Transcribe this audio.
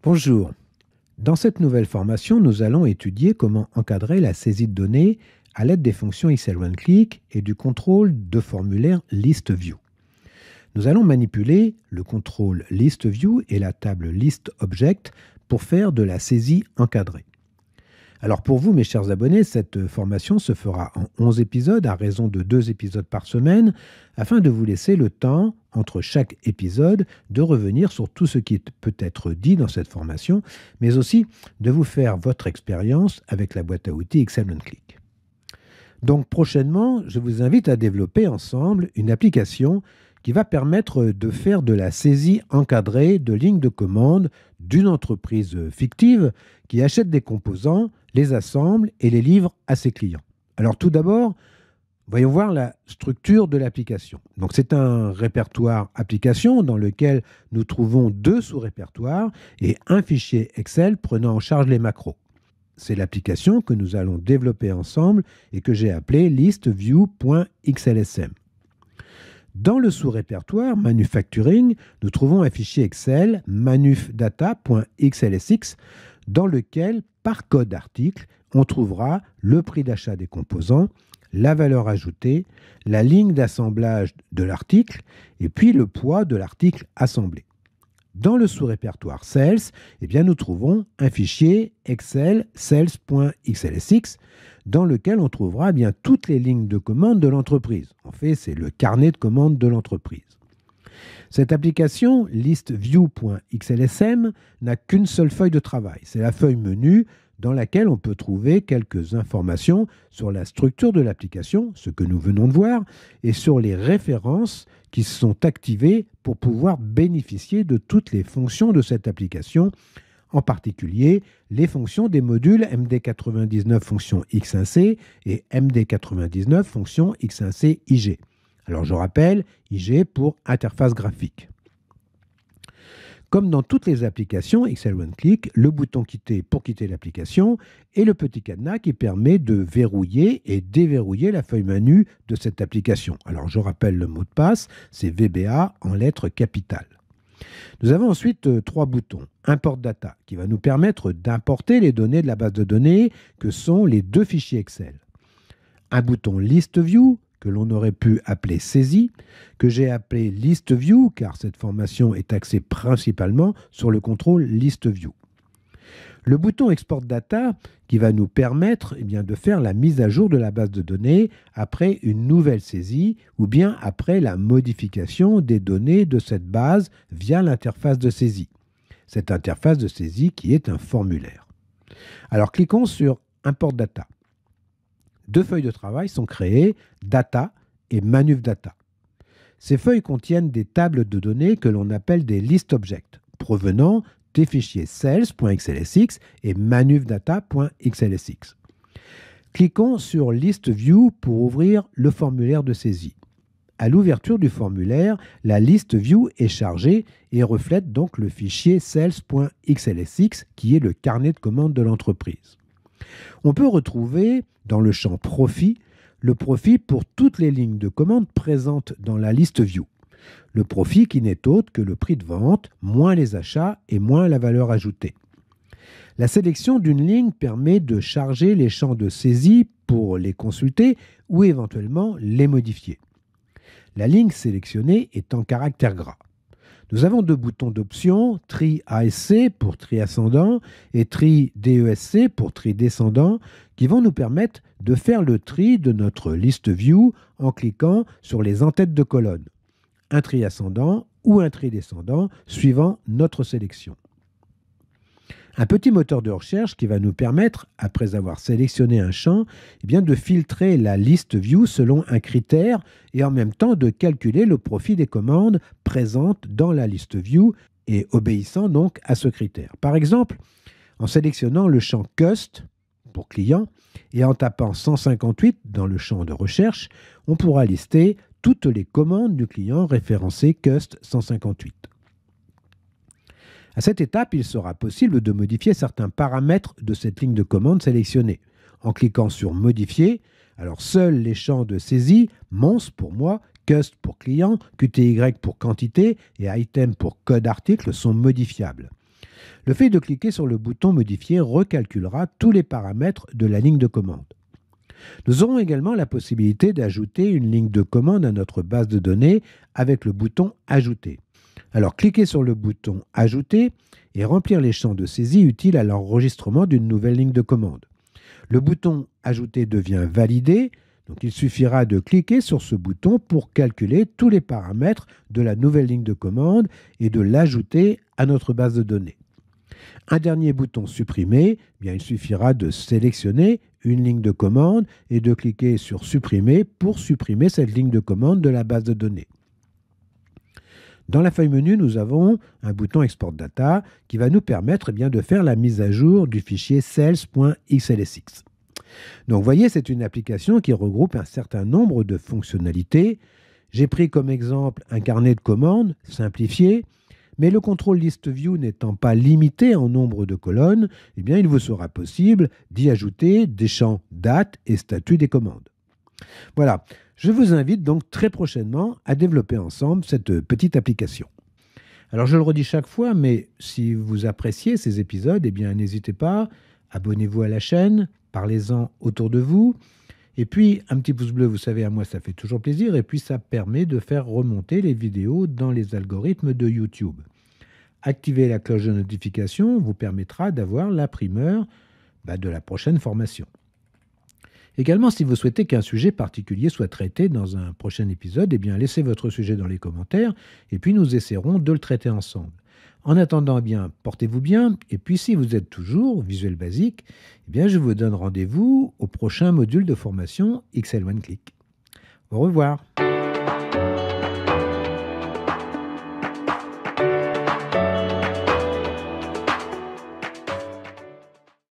Bonjour. Dans cette nouvelle formation, nous allons étudier comment encadrer la saisie de données à l'aide des fonctions Excel OneClick et du contrôle de formulaire ListView. Nous allons manipuler le contrôle ListView et la table ListObject pour faire de la saisie encadrée. Alors pour vous, mes chers abonnés, cette formation se fera en 11 épisodes à raison de 2 épisodes par semaine afin de vous laisser le temps, entre chaque épisode, de revenir sur tout ce qui peut être dit dans cette formation, mais aussi de vous faire votre expérience avec la boîte à outils Excel OneClick. Donc prochainement, je vous invite à développer ensemble une application qui va permettre de faire de la saisie encadrée de lignes de commande d'une entreprise fictive qui achète des composants, les assemble et les livre à ses clients. Alors tout d'abord, voyons voir la structure de l'application. Donc c'est un répertoire application dans lequel nous trouvons 2 sous-répertoires et un fichier Excel prenant en charge les macros. C'est l'application que nous allons développer ensemble et que j'ai appelée listview.xlsm. Dans le sous-répertoire Manufacturing, nous trouvons un fichier Excel manufdata.xlsx dans lequel, par code article, on trouvera le prix d'achat des composants, la valeur ajoutée, la ligne d'assemblage de l'article et puis le poids de l'article assemblé. Dans le sous-répertoire Sales, nous trouvons un fichier Excel sales.xlsx dans lequel on trouvera toutes les lignes de commande de l'entreprise. En fait, c'est le carnet de commande de l'entreprise. Cette application, listview.xlsm, n'a qu'une seule feuille de travail. C'est la feuille menu dans laquelle on peut trouver quelques informations sur la structure de l'application, ce que nous venons de voir, et sur les références qui sont activées pour pouvoir bénéficier de toutes les fonctions de cette application, en particulier les fonctions des modules MD99 fonction X1C et MD99 fonction X1C IG. Alors je rappelle, IG pour interface graphique. Comme dans toutes les applications Excel OneClick, le bouton Quitter pour quitter l'application et le petit cadenas qui permet de verrouiller et déverrouiller la feuille menu de cette application. Alors je rappelle le mot de passe, c'est VBA en lettres capitales. Nous avons ensuite 3 boutons. Import Data, qui va nous permettre d'importer les données de la base de données que sont les 2 fichiers Excel. Un bouton ListView, que l'on aurait pu appeler saisie, que j'ai appelé ListView, car cette formation est axée principalement sur le contrôle ListView. Le bouton Export Data, qui va nous permettre de faire la mise à jour de la base de données après une nouvelle saisie ou bien après la modification des données de cette base via l'interface de saisie. Cette interface de saisie qui est un formulaire. Alors cliquons sur Import Data. 2 feuilles de travail sont créées, Data et Manufdata. Ces feuilles contiennent des tables de données que l'on appelle des ListObject, provenant des fichiers sales.xlsx et manufdata.xlsx. Cliquons sur ListView pour ouvrir le formulaire de saisie. À l'ouverture du formulaire, la ListView est chargée et reflète donc le fichier sales.xlsx qui est le carnet de commande de l'entreprise. On peut retrouver dans le champ Profit le profit pour toutes les lignes de commande présentes dans la ListView. Le profit qui n'est autre que le prix de vente, moins les achats et moins la valeur ajoutée. La sélection d'une ligne permet de charger les champs de saisie pour les consulter ou éventuellement les modifier. La ligne sélectionnée est en caractère gras. Nous avons 2 boutons d'option, tri ASC pour tri ascendant et tri DESC pour tri descendant, qui vont nous permettre de faire le tri de notre ListView en cliquant sur les en-têtes de colonne. Un tri ascendant ou un tri descendant suivant notre sélection. Un petit moteur de recherche qui va nous permettre, après avoir sélectionné un champ, de filtrer la ListView selon un critère et en même temps de calculer le profit des commandes présentes dans la ListView et obéissant donc à ce critère. Par exemple, en sélectionnant le champ Cust pour client et en tapant 158 dans le champ de recherche, on pourra lister toutes les commandes du client référencées Cust 158. À cette étape, il sera possible de modifier certains paramètres de cette ligne de commande sélectionnée. En cliquant sur Modifier, alors seuls les champs de saisie, Mons pour moi, Cust pour client, QTY pour quantité et Item pour code article sont modifiables. Le fait de cliquer sur le bouton Modifier recalculera tous les paramètres de la ligne de commande. Nous aurons également la possibilité d'ajouter une ligne de commande à notre base de données avec le bouton Ajouter. Alors cliquez sur le bouton Ajouter et remplir les champs de saisie utiles à l'enregistrement d'une nouvelle ligne de commande. Le bouton Ajouter devient validé, donc il suffira de cliquer sur ce bouton pour calculer tous les paramètres de la nouvelle ligne de commande et de l'ajouter à notre base de données. Un dernier bouton Supprimer, il suffira de sélectionner une ligne de commande et de cliquer sur Supprimer pour supprimer cette ligne de commande de la base de données. Dans la feuille menu, nous avons un bouton Export Data qui va nous permettre de faire la mise à jour du fichier sales.xlsx. Donc vous voyez, c'est une application qui regroupe un certain nombre de fonctionnalités. J'ai pris comme exemple un carnet de commandes simplifié, mais le contrôle list view n'étant pas limité en nombre de colonnes, il vous sera possible d'y ajouter des champs date et statut des commandes. Voilà, je vous invite donc très prochainement à développer ensemble cette petite application. Alors je le redis chaque fois, mais si vous appréciez ces épisodes, n'hésitez pas, abonnez-vous à la chaîne, parlez-en autour de vous. Et puis, un petit pouce bleu, vous savez, à moi, ça fait toujours plaisir. Et puis, ça permet de faire remonter les vidéos dans les algorithmes de YouTube. Activer la cloche de notification vous permettra d'avoir la primeur de la prochaine formation. Également, si vous souhaitez qu'un sujet particulier soit traité dans un prochain épisode, laissez votre sujet dans les commentaires et puis nous essaierons de le traiter ensemble. En attendant, portez-vous bien. Et puis, si vous êtes toujours Visuel Basic, je vous donne rendez-vous au prochain module de formation XL One Click. Au revoir.